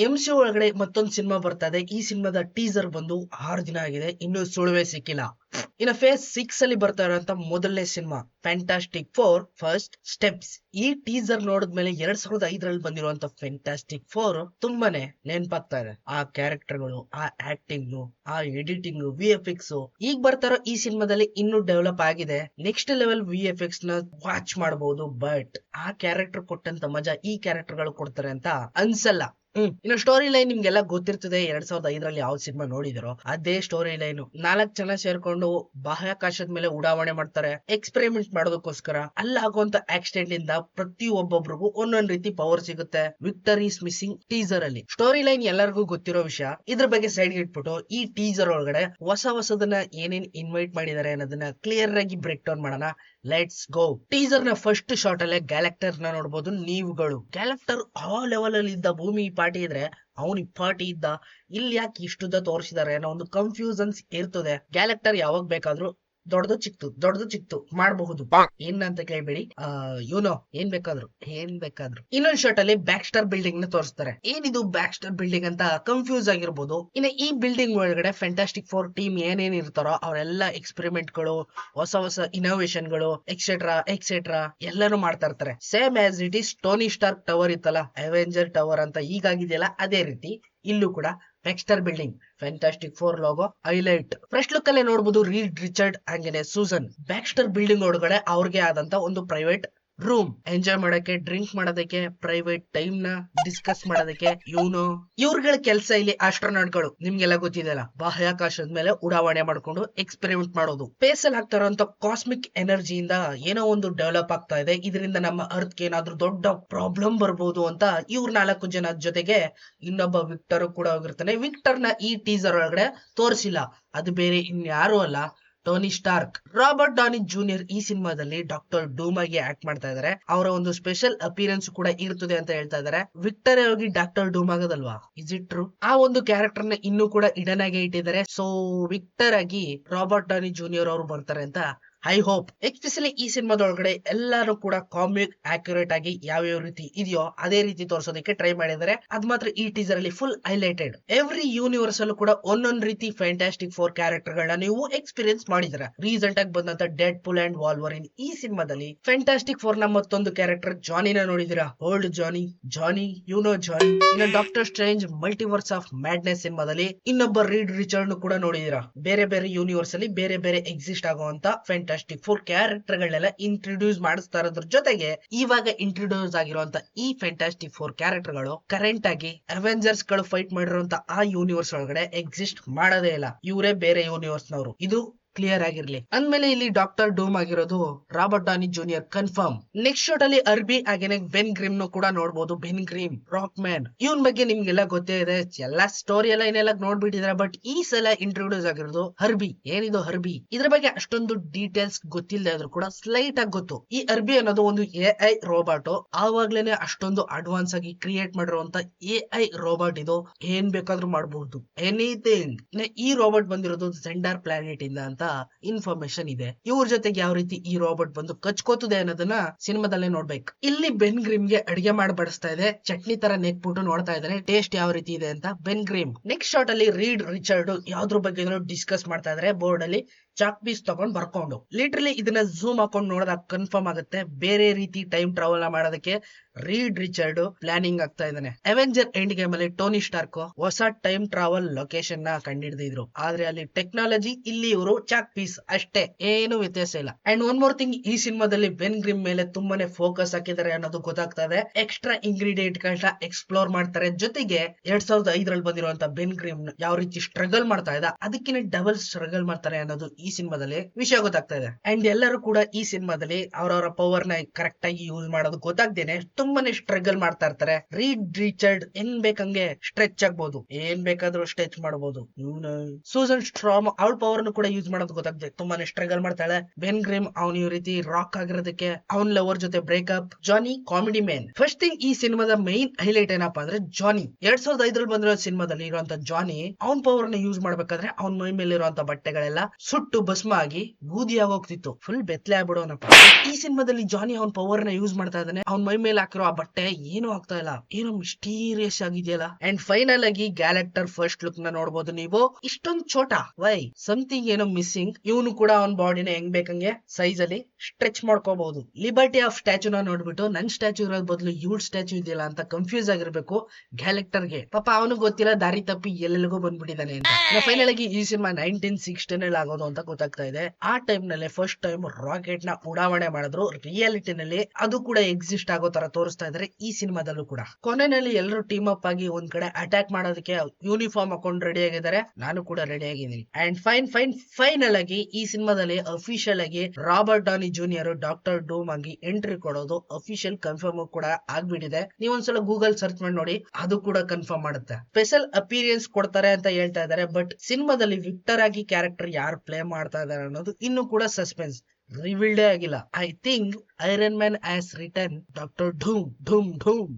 MC ಒಳಗಡೆ ಮತ್ತೊಂದು cinema ಬರ್ತಾ ಇದೆ. ಈ ಸಿನಿಮಾದ ಟೀಸರ್ ಬಂದು 6 ದಿನ ಆಗಿದೆ, ಇನ್ನೂ ಸುಳುವೇ ಸಿಕ್ಕಿಲ್ಲ. ಇನ್ನು ಫೇಸ್ 6 ಅಲ್ಲಿ ಬರ್ತಾ ಇರೋಂತ ಮೊದಲನೇ ಸಿನಿಮಾ ಫ್ಯಾಂಟಾಸ್ಟಿಕ್ 4 ಫಸ್ಟ್ ಸ್ಟೆಪ್ಸ್. ಈ ಟೀಸರ್ ನೋಡಿದ್ಮೇಲೆ 2005ರಲ್ಲಿ ಬಂದಿರುವಂತ ಫ್ಯಾಂಟಾಸ್ಟಿಕ್ 4 ತುಂಬಾನೇ ನೆನಪಾಗ್ತಾ ಇದೆ. ಆ ಕ್ಯಾರೆಕ್ಟರ್ಗಳು, ಆ ಆಕ್ಟಿಂಗ್, ಆ ಎಡಿಟಿಂಗ್, VFX. ಈಗ ಬರ್ತಾರೋ ಈ ಸಿನಿಮಾದಲ್ಲಿ ಇನ್ನೂ ಡೆವಲಪ್ ಆಗಿದೆ. ನೆಕ್ಸ್ಟ್ ಲೆವೆಲ್ VFX ನ ವಾಚ್ ಮಾಡಬಹುದು. ಬಟ್ ಆ ಕ್ಯಾರೆಕ್ಟರ್ ಕೊಟ್ಟಂತ ಮಜಾ ಈ ಕ್ಯಾರೆಕ್ಟರ್ ಗಳು ಕೊಡ್ತಾರೆ ಅಂತ ಅನ್ಸಲ್ಲ. ಇನ್ನು ಸ್ಟೋರಿ ಲೈನ್ ನಿಮ್ಗೆಲ್ಲ ಗೊತ್ತಿರ್ತದೆ. 2005ರಲ್ಲಿ ಯಾವ ಸಿನಿಮಾ ನೋಡಿದಿರೋ ಅದೇ ಸ್ಟೋರಿ ಲೈನ್. 4 ಜನ ಸೇರ್ಕೊಂಡು ಬಾಹ್ಯಾಕಾಶದ ಮೇಲೆ ಉಡಾವಣೆ ಮಾಡ್ತಾರೆ, ಎಕ್ಸ್ಪೆರಿಮೆಂಟ್ ಮಾಡೋದಕ್ಕೋಸ್ಕರ. ಅಲ್ಲಾಗುವಂತ ಆಕ್ಸಿಡೆಂಟ್ ಇಂದ ಪ್ರತಿ ಒಬ್ಬೊಬ್ರಿಗೂ ಒಂದೊಂದ್ ರೀತಿ ಪವರ್ ಸಿಗುತ್ತೆ. ವಿಕ್ಟರ್ ಈಸ್ ಮಿಸ್ಸಿಂಗ್ ಟೀಸರ್ ಅಲ್ಲಿ. ಸ್ಟೋರಿ ಲೈನ್ ಎಲ್ಲರಿಗೂ ಗೊತ್ತಿರೋ ವಿಷಯ. ಇದ್ರ ಬಗ್ಗೆ ಸೈಡ್ ಇಟ್ಬಿಟ್ಟು ಈ ಟೀಸರ್ ಒಳಗಡೆ ಹೊಸದನ್ನ ಏನೇನ್ ಇನ್ವೈಟ್ ಮಾಡಿದ್ದಾರೆ ಅನ್ನೋದನ್ನ ಕ್ಲಿಯರ್ ಆಗಿ ಬ್ರೇಕ್ ಡೌನ್ ಮಾಡೋಣ. Let's go. ಟೀಸರ್ ನ ಫಸ್ಟ್ ಶಾರ್ಟ್ ಅಲ್ಲೇ ಗ್ಯಾಲಕ್ಟರ್ ನ ನೋಡಬಹುದು ನೀವುಗಳು. ಗ್ಯಾಲಕ್ಟರ್ ಆ ಲೆವೆಲ್ ಅಲ್ಲಿ ಇದ್ದ, ಭೂಮಿ ಪಾರ್ಟಿ ಇದ್ರೆ ಅವನು ಪಾರ್ಟಿ ಇದ್ದ, ಇಲ್ಲಿ ಯಾಕೆ ಇಷ್ಟುದ್ದ ತೋರಿಸಿದಾರೆ ಅನ್ನೋ ಒಂದು ಕನ್ಫ್ಯೂಷನ್ಸ್ ಇರ್ತದೆ. ಗ್ಯಾಲಕ್ಟರ್ ಯಾವಾಗ ಬೇಕಾದ್ರೂ ದೊಡ್ಡದು ಚಿಕ್ತು ಮಾಡಬಹುದು. ಏನಂತ ಕೇಳ್ಬೇಡಿ, ಯುನೋ ಏನ್ ಬೇಕಾದ್ರು. ಇನ್ನೊಂದ್ ಶಾರ್ಟ್ ಅಲ್ಲಿ ಬ್ಯಾಕ್ಸ್ಟರ್ ಬಿಲ್ಡಿಂಗ್ ನ ತೋರಿಸ್ತಾರೆ. ಏನಿದು ಬ್ಯಾಕ್ಸ್ಟರ್ ಬಿಲ್ಡಿಂಗ್ ಅಂತ ಕನ್ಫ್ಯೂಸ್ ಆಗಿರ್ಬೋದು. ಇನ್ನು ಈ ಬಿಲ್ಡಿಂಗ್ ಒಳಗಡೆ ಫ್ಯಾಂಟಾಸ್ಟಿಕ್ 4 ಟೀಮ್ ಏನೇನ್ ಇರ್ತಾರೋ ಅವರೆಲ್ಲ ಎಕ್ಸ್ಪೆರಿಮೆಂಟ್ ಗಳು, ಹೊಸ ಇನೋವೇಷನ್ ಗಳು, ಎಕ್ಸೆಟ್ರಾ ಎಲ್ಲಾನು ಮಾಡ್ತಾ ಇರ್ತಾರೆ. Same as it is Tony Starc tower ಇತ್ತಲ್ಲ, ಅವೆಂಜರ್ ಟವರ್ ಅಂತ ಈಗಾಗಿದೆಯಲ್ಲ, ಅದೇ ರೀತಿ ಇಲ್ಲೂ ಕೂಡ Baxter building fantastic 4 logo highlight. Fresh look ಅಲ್ಲೇ ನೋಡಬಹುದು ರೀಡ್ ರಿಚರ್ಡ್ ಹಾಗೇನೆ ಸೂಸನ್. ಬ್ಯಾಕ್ಸ್ಟರ್ ಬಿಲ್ಡಿಂಗ್ ಒಳಗಡೆ ಅವ್ರಿಗೆ ಆದಂತ ಒಂದು ಪ್ರೈವೇಟ್ ರೂಮ್, ಎಂಜಾಯ್ ಮಾಡಕ್ಕೆ, ಡ್ರಿಂಕ್ ಮಾಡೋದಕ್ಕೆ, ಪ್ರೈವೇಟ್ ಟೈಮ್ ನ ಡಿಸ್ಕಸ್ ಮಾಡೋದಕ್ಕೆ. ಇವ್ರಗಳ ಕೆಲಸ ಇಲ್ಲಿ ಆಸ್ಟ್ರೋನಾಟ್ ಗಳು, ನಿಮ್ಗೆಲ್ಲ ಗೊತ್ತಿದೆಯಲ್ಲ, ಬಾಹ್ಯಾಕಾಶದ ಮೇಲೆ ಉಡಾವಣೆ ಮಾಡ್ಕೊಂಡು ಎಕ್ಸ್ಪೆರಿಮೆಂಟ್ ಮಾಡೋದು. ಸ್ಪೇಸ್ ಅಲ್ಲಿ ಆಗ್ತಾ ಇರುವಂತ ಕಾಸ್ಮಿಕ್ ಎನರ್ಜಿಯಿಂದ ಏನೋ ಒಂದು ಡೆವಲಪ್ ಆಗ್ತಾ ಇದೆ. ಇದರಿಂದ ನಮ್ಮ ಅರ್ತ್ ಏನಾದ್ರೂ ದೊಡ್ಡ ಪ್ರಾಬ್ಲಮ್ ಬರ್ಬೋದು ಅಂತ ಇವ್ರ 4 ಜನ ಜೊತೆಗೆ ಇನ್ನೊಬ್ಬ ವಿಕ್ಟರ್ ಕೂಡ ಹೋಗಿರ್ತಾನೆ. ವಿಕ್ಟರ್ ನ ಈ ಟೀಸರ್ ಒಳಗಡೆ ತೋರಿಸಿಲ್ಲ, ಅದು ಬೇರೆ ಇನ್ಯಾರು ಅಲ್ಲ, Tony Starc. Robert Downey junior ಈ ಸಿನಿಮಾದಲ್ಲಿ ಡಾಕ್ಟರ್ ಡೂಮ್ ಆಗಿ ಆಕ್ಟ್ ಮಾಡ್ತಾ ಇದಾರೆ. ಅವರ ಒಂದು ಸ್ಪೆಷಲ್ ಅಪಿಯರೆನ್ಸ್ ಕೂಡ ಇರ್ತದೆ ಅಂತ ಹೇಳ್ತಾ ಇದಾರೆ. ವಿಕ್ಟರ್ ಹೋಗಿ ಡಾಕ್ಟರ್ ಡೂಮ್ ಆಗೋದಲ್ವಾ? Is it true? ಆ ಒಂದು ಕ್ಯಾರೆಕ್ಟರ್ ನ ಇನ್ನೂ ಕೂಡ ಇಡನ್ ಆಗಿ ಇಟ್ಟಿದ್ದಾರೆ. ಸೊ ವಿಕ್ಟರ್ ಆಗಿ ರಾಬರ್ಟ್ ಡಾನಿ ಜೂನಿಯರ್ ಅವರು ಬರ್ತಾರೆ ಅಂತ ಐ ಹೋಪ್. ಎಸ್ಪೆಷಲಿ ಈ ಸಿನಿಮಾದೊಳಗಡೆ ಎಲ್ಲಾರು ಕೂಡ ಕಾಮಿಕ್ ಆಕ್ಯುರೇಟ್ ಆಗಿ ಯಾವ್ಯಾವ ರೀತಿ ಇದೆಯೋ ಅದೇ ರೀತಿ ತೋರಿಸೋದಕ್ಕೆ ಟ್ರೈ ಮಾಡಿದ್ದಾರೆ. ಅದ್ ಮಾತ್ರ ಈ ಟೀಸರ್ ಅಲ್ಲಿ ಫುಲ್ ಹೈಲೈಟೆಡ್. ಎವ್ರಿ ಯೂನಿವರ್ಸ್ ಅಲ್ಲೂ ಕೂಡ ಒಂದೊಂದ್ ರೀತಿ ಫ್ಯಾಂಟಾಸ್ಟಿಕ್ 4 ಕ್ಯಾರೆಕ್ಟರ್ ಗಳನ್ನ ನೀವು ಎಕ್ಸ್ಪೀರಿಯನ್ಸ್ ಮಾಡಿದ್ರೆ. ರೀಸೆಂಟ್ ಆಗಿ ಬಂದಂತ ಡೆಡ್ ಪುಲ್ ಅಂಡ್ ವಾಲ್ವರಿನ್ ಈ ಸಿನಿಮಾದಲ್ಲಿ ಫ್ಯಾಂಟಾಸ್ಟಿಕ್ 4 ನ ಮತ್ತೊಂದು ಕ್ಯಾರೆಕ್ಟರ್ ಜಾನಿನ ನೋಡಿದಿರಾ? ಓಲ್ಡ್ ಜಾನಿ, ಜಾನಿ. ಇನ್ನು doctor strange multiverse of madness ಸಿನಿಮಾದಲ್ಲಿ ಇನ್ನೊಬ್ಬ ರೀಡ್ ರಿಚರ್ಡ್ ಕೂಡ ನೋಡಿದಿರಾ? ಬೇರೆ ಯೂನಿವರ್ಸ್ ಅಲ್ಲಿ ಬೇರೆ ಎಕ್ಸಿಸ್ಟ್ ಆಗುವಂತ ಫ್ಯಾಂಟಾಸ್ಟಿಕ್ 4 ಕ್ಯಾರೆಕ್ಟರ್ ಗಳನ್ನೆಲ್ಲ ಇಂಟ್ರೊಡ್ಯೂಸ್ ಮಾಡಿಸ್ತಾ ಇರೋದ್ರ ಜೊತೆಗೆ ಇವಾಗ ಇಂಟ್ರೊಡ್ಯೂಸ್ ಆಗಿರುವಂತ ಈ ಫ್ಯಾಂಟಾಸ್ಟಿಕ್ 4 ಕ್ಯಾರೆಕ್ಟರ್ ಗಳು ಕರೆಂಟ್ ಆಗಿ ಅವೆಂಜರ್ಸ್ ಗಳು ಫೈಟ್ ಮಾಡಿರುವಂತ ಆ ಯೂನಿವರ್ಸ್ ಒಳಗಡೆ ಎಕ್ಸಿಸ್ಟ್ ಮಾಡೋದೇ ಇಲ್ಲ. ಇವರೇ ಬೇರೆ ಯೂನಿವರ್ಸ್ ನವರು. ಇದು ಕ್ಲಿಯರ್ ಆಗಿರ್ಲಿ. ಅಂದ್ಮೇಲೆ ಇಲ್ಲಿ ಡಾಕ್ಟರ್ ಡೂಮ್ ಆಗಿರೋದು Robert Downey junior confirm. Next shot ಅಲ್ಲಿ ಅರ್ಬಿ ಹಾಗೇನೆ ಬೆನ್ ಗ್ರಿಮ್ ಕೂಡ ನೋಡಬಹುದು. ಬೆನ್ ಗ್ರಿಮ್ ರಾಕ್ ಮ್ಯಾನ್, ಇವನ್ ಬಗ್ಗೆ ನಿಮ್ಗೆಲ್ಲ ಗೊತ್ತೇ ಇದೆ. ಎಲ್ಲಾ ಸ್ಟೋರಿ ಎಲ್ಲ ಏನೆಲ್ಲ ನೋಡ್ಬಿಟ್ಟಿದ್ರೆ. ಬಟ್ ಈ ಸಲ ಇಂಟ್ರೊಡ್ಯೂಸ್ ಆಗಿರೋದು ಹರ್ಬಿ. ಏನಿದು ಹರ್ಬಿ? ಇದ್ರ ಬಗ್ಗೆ ಅಷ್ಟೊಂದು ಡೀಟೇಲ್ಸ್ ಗೊತ್ತಿಲ್ಲದೆ ಆದ್ರೂ ಕೂಡ ಸ್ಲೈಟ್ ಆಗಿ ಗೊತ್ತು. ಈ ಅರ್ಬಿ ಅನ್ನೋದು ಒಂದು AI ರೋಬೋಟ್. ಆವಾಗ್ಲೇನೆ ಅಷ್ಟೊಂದು ಅಡ್ವಾನ್ಸ್ ಆಗಿ ಕ್ರಿಯೇಟ್ ಮಾಡಿರುವಂತ AI ರೋಬೋಟ್. ಇದು ಏನ್ ಬೇಕಾದ್ರೂ ಮಾಡಬಹುದು, ಎನಿಥಿಂಗ್. ಈ ರೋಬೋಟ್ ಬಂದಿರೋದು ಜೆಂಡರ್ ಪ್ಲಾನೆಟ್ ಇಂದ ಅಂತ ಇನ್ಫಾರ್ಮೇಶನ್ ಇದೆ. ಇವ್ರ ಜೊತೆಗೆ ಯಾವ ರೀತಿ ಈ ರೋಬೋಟ್ ಬಂದು ಕಚ್ಕೋತದೆ ಅನ್ನೋದನ್ನ ಸಿನಿಮಾದಲ್ಲೇ ನೋಡ್ಬೇಕು. ಇಲ್ಲಿ ಬೆನ್ ಗ್ರಿಮ್ ಗೆ ಅಡಿಗೆ ಮಾಡಿ ಬಡಿಸ್ತಾ ಇದೆ. ಚಟ್ನಿ ತರ ನೆಕ್ಬಿಟ್ಟು ನೋಡ್ತಾ ಇದಾರೆ ಟೇಸ್ಟ್ ಯಾವ ರೀತಿ ಇದೆ ಅಂತ ಬೆನ್ ಗ್ರಿಮ್. ನೆಕ್ಸ್ಟ್ ಶಾಟ್ ಅಲ್ಲಿ ರೀಡ್ ರಿಚರ್ಡ್ ಯಾವ್ದ್ರ ಬಗ್ಗೆ ಡಿಸ್ಕಸ್ ಮಾಡ್ತಾ ಇದಾರೆ. ಬೋರ್ಡ್ ಅಲ್ಲಿ ಚಾಕ್ ಪೀಸ್ ತಗೊಂಡ್ ಬರ್ಕೊಂಡು ಲಿಟ್ರಲಿ ಇದನ್ನ ಝೂಮ್ ಹಾಕೊಂಡು ನೋಡಿದಾಗ ಕನ್ಫರ್ಮ್ ಆಗುತ್ತೆ ಬೇರೆ ರೀತಿ ಟೈಮ್ ಟ್ರಾವೆಲ್ ಮಾಡೋದಕ್ಕೆ ರೀಡ್ ರಿಚರ್ಡ್ ಪ್ಲಾನಿಂಗ್ ಆಗ್ತಾ ಇದ್ದಾನೆ. ಅವೆಂಜರ್ ಎಂಡ್ ಗೇಮ್ ಅಲ್ಲಿ ಟೋನಿ ಸ್ಟಾರ್ಕ್ ಹೊಸ ಟೈಮ್ ಟ್ರಾವೆಲ್ ಲೊಕೇಶನ್ ನ ಕಂಡಿಡಿದ್ರು. ಆದ್ರೆ ಅಲ್ಲಿ ಟೆಕ್ನಾಲಜಿ, ಇಲ್ಲಿ ಇವರು ಚಾಕ್ ಪೀಸ್ ಅಷ್ಟೇ, ಏನು ವ್ಯತ್ಯಾಸ ಇಲ್ಲ. ಅಂಡ್ ಒನ್ ಮೋರ್ ಥಿಂಗ್, ಈ ಸಿನಿಮಾದಲ್ಲಿ ಬೆನ್ ಗ್ರಿಮ್ ಮೇಲೆ ತುಂಬಾನೇ ಫೋಕಸ್ ಹಾಕಿದ್ದಾರೆ ಅನ್ನೋದು ಗೊತ್ತಾಗ್ತಾ ಇದೆ. ಎಕ್ಸ್ಟ್ರಾ ಇಂಗ್ರೀಡಿಯೆಂಟ್ ಗಳನ್ನ ಎಕ್ಸ್ಪ್ಲೋರ್ ಮಾಡ್ತಾರೆ. ಜೊತೆಗೆ 2005ರಲ್ಲಿ ಬಂದಿರುವಂತ ಬೆನ್ ಗ್ರಿಮ್ ಯಾವ ರೀತಿ ಸ್ಟ್ರಗಲ್ ಮಾಡ್ತಾ ಇದ್ದ ಅದಕ್ಕಿಂತ ಡಬಲ್ ಸ್ಟ್ರಗಲ್ ಮಾಡ್ತಾರೆ ಅನ್ನೋದು ಈ ಸಿನಿಮಾದಲ್ಲಿ ವಿಷಯ ಗೊತ್ತಾಗ್ತಾ ಇದೆ. ಅಂಡ್ ಎಲ್ಲರೂ ಕೂಡ ಈ ಸಿನಿಮಾದಲ್ಲಿ ಅವರವರ ಪವರ್ ನ ಕರೆಕ್ಟ್ ಆಗಿ ಯೂಸ್ ಮಾಡೋದು ಗೊತ್ತಾಗ್ದೇನೆ ತುಂಬಾನೇ ಸ್ಟ್ರಗಲ್ ಮಾಡ್ತಾ ಇರ್ತಾರೆ. ರೀಡ್ ರಿಚರ್ಡ್ ಹೆಂಗ್ ಬೇಕಂಗೆ ಸ್ಟ್ರೆಚ್ ಆಗ್ಬಹುದು, ಏನ್ ಬೇಕಾದ್ರೂ ಸ್ಟ್ರೆಚ್ ಮಾಡಬಹುದು. ಸೂಸನ್ ಸ್ಟ್ರಾಮ್ ಅವಳ ಪವರ್ ಕೂಡ ಯೂಸ್ ಮಾಡೋದು ಗೊತ್ತಾಗ್ತದೆ, ತುಂಬಾನೇ ಸ್ಟ್ರಗಲ್ ಮಾಡ್ತಾಳೆ. ಬೆನ್ ಗ್ರಿಮ್ ಅವನ್ ಈ ರೀತಿ ರಾಕ್ ಆಗಿರೋದಕ್ಕೆ ಅವನ್ ಲವರ್ ಜೊತೆ ಬ್ರೇಕಪ್. ಜಾನಿ ಕಾಮಿಡಿ ಮ್ಯಾನ್. ಫಸ್ಟ್ ಥಿಂಗ್, ಈ ಸಿನಿಮಾದ ಮೈನ್ ಹೈಲೈಟ್ ಏನಪ್ಪಾ ಅಂದ್ರೆ ಜಾನಿ. 2005ರಲ್ಲಿ ಬಂದಿರೋ ಸಿನಿಮಾದಲ್ಲಿ ಇರುವಂತ ಜಾನಿ ಅವನ್ ಪವರ್ ನ ಯೂಸ್ ಮಾಡ್ಬೇಕಾದ್ರೆ ಅವನ್ ಮೈ ಮೇಲೆ ಇರುವಂತ ಬಟ್ಟೆಗಳೆಲ್ಲ ಸುಟ್ಟು ಸುಟ್ಟು ಭಸ್ಮ ಆಗಿ ಬೂದಿ ಆಗೋಗ್ತಿತ್ತು. ಫುಲ್ ಬೆತ್ಲೆ ಆಗ್ಬಿಡೋನಪ್ಪ. ಈ ಸಿನಿಮಾದಲ್ಲಿ ಜಾನಿ ಅವನ್ ಪವರ್ ನ ಯೂಸ್ ಮಾಡ್ತಾ ಇದ್ದಾನೆ. ಅವ್ನ್ ಮೈ ಮೇಲೆ ಹಾಕಿರೋ ಆ ಬಟ್ಟೆ ಏನು ಆಗ್ತಾ ಇಲ್ಲ, ಏನೋ ಮಿಸ್ಟೀರಿಯಸ್ ಆಗಿದೆಯಲ್ಲ. ಅಂಡ್ ಫೈನಲ್ ಆಗಿ ಗ್ಯಾಲೆಕ್ಟರ್ ಫಸ್ಟ್ ಲುಕ್ ನ ನೋಡ್ಬೋದು ನೀವು. ಇಷ್ಟೊಂದ್ ಚೋಟ, ವೈ ಸಮಥಿಂಗ್ ಏನೋ ಮಿಸ್ಸಿಂಗ್. ಇವನು ಕೂಡ ಅವನ್ ಬಾಡಿನ ಹೆಂಗ್ ಬೇಕಂಗೆ ಸೈಜ್ ಅಲ್ಲಿ ಸ್ಟ್ರೆಚ್ ಮಾಡ್ಕೋಬಹುದು. ಲಿಬರ್ಟಿ ಆಫ್ ಸ್ಟ್ಯಾಚು ನ ನೋಡ್ಬಿಟ್ಟು ನನ್ ಸ್ಟ್ಯಾಚು ಇರೋದ್ ಬದಲು ಇವಳ್ ಸ್ಟ್ಯಾಚು ಇದೆಯಲ್ಲ ಅಂತ ಕನ್ಫ್ಯೂಸ್ ಆಗಿರ್ಬೇಕು ಗ್ಯಾಲೆಕ್ಟರ್ಗೆ. ಪಾಪ ಅವನು ಗೊತ್ತಿಲ್ಲ, ದಾರಿ ತಪ್ಪಿ ಎಲ್ಲೆಲ್ಲಿಗೂ ಬಂದ್ಬಿಟ್ಟಿದ್ದಾನೆ ಅಂತ. ಫೈನಲ್ ಆಗಿ ಈ ಸಿನಿಮಾ 1960 ಆಗೋದು ಅಂತ ಗೊತ್ತಾಗ್ತಾ ಇದೆ. ಆ ಟೈಮ್ ನಲ್ಲಿ ಫಸ್ಟ್ ಟೈಮ್ ರಾಕೆಟ್ ನ ಉಡಾವಣೆ ಮಾಡಿದ್ರು. ರಿಯಾಲಿಟಿನಲ್ಲಿ ಅದು ಕೂಡ ಎಕ್ಸಿಸ್ಟ್ ಆಗೋ ತರ ತೋರಿಸ್ತಾ ಇದಾರೆ ಈ ಸಿನಿಮಾದಲ್ಲೂ ಕೂಡ. ಕೊನೆಯಲ್ಲಿ ಎಲ್ಲರೂ ಟೀಮ್ ಅಪ್ ಆಗಿ ಒಂದ್ ಕಡೆ ಅಟ್ಯಾಕ್ ಮಾಡೋದಕ್ಕೆ ಯೂನಿಫಾರ್ಮ್ ಹಾಕೊಂಡು ರೆಡಿ ಆಗಿದ್ದಾರೆ. ನಾನು ಕೂಡ ರೆಡಿ ಆಗಿದ್ದೀನಿ. ಅಂಡ್ ಫೈನಲ್ ಆಗಿ ಈ ಸಿನಿಮಾದಲ್ಲಿ ಅಫಿಷಿಯಲ್ ಆಗಿ ರಾಬರ್ಟ್ ಡಾನಿ ಜೂನಿಯರ್ ಡಾಕ್ಟರ್ ಡೂಮ್ ಆಗಿ ಎಂಟ್ರಿ ಕೊಡೋದು ಅಫಿಷಿಯಲ್ ಕನ್ಫರ್ಮ್ ಕೂಡ ಆಗ್ಬಿಟ್ಟಿದೆ. ನೀವು ಒಂದ್ಸಲ ಗೂಗಲ್ ಸರ್ಚ್ ಮಾಡಿ ನೋಡಿ, ಅದು ಕೂಡ ಕನ್ಫರ್ಮ್ ಮಾಡುತ್ತೆ. ಸ್ಪೆಷಲ್ ಅಪಿಯರೆನ್ಸ್ ಕೊಡ್ತಾರೆ ಅಂತ ಹೇಳ್ತಾ ಇದಾರೆ. ಬಟ್ ಸಿನಿಮಾದಲ್ಲಿ ವಿಕ್ಟರ್ ಆಗಿ ಕ್ಯಾರೆಕ್ಟರ್ ಯಾರು ಪ್ಲೇ ಮಾಡ್ತಾ ಇದಾರೆ ಅನ್ನೋದು ಇನ್ನು ಕೂಡ ಸಸ್ಪೆನ್ಸ್, ರಿವೀಲ್ಡೇ ಆಗಿಲ್ಲ. I think Iron Man has return doctor doom doom ಢೂಮ್.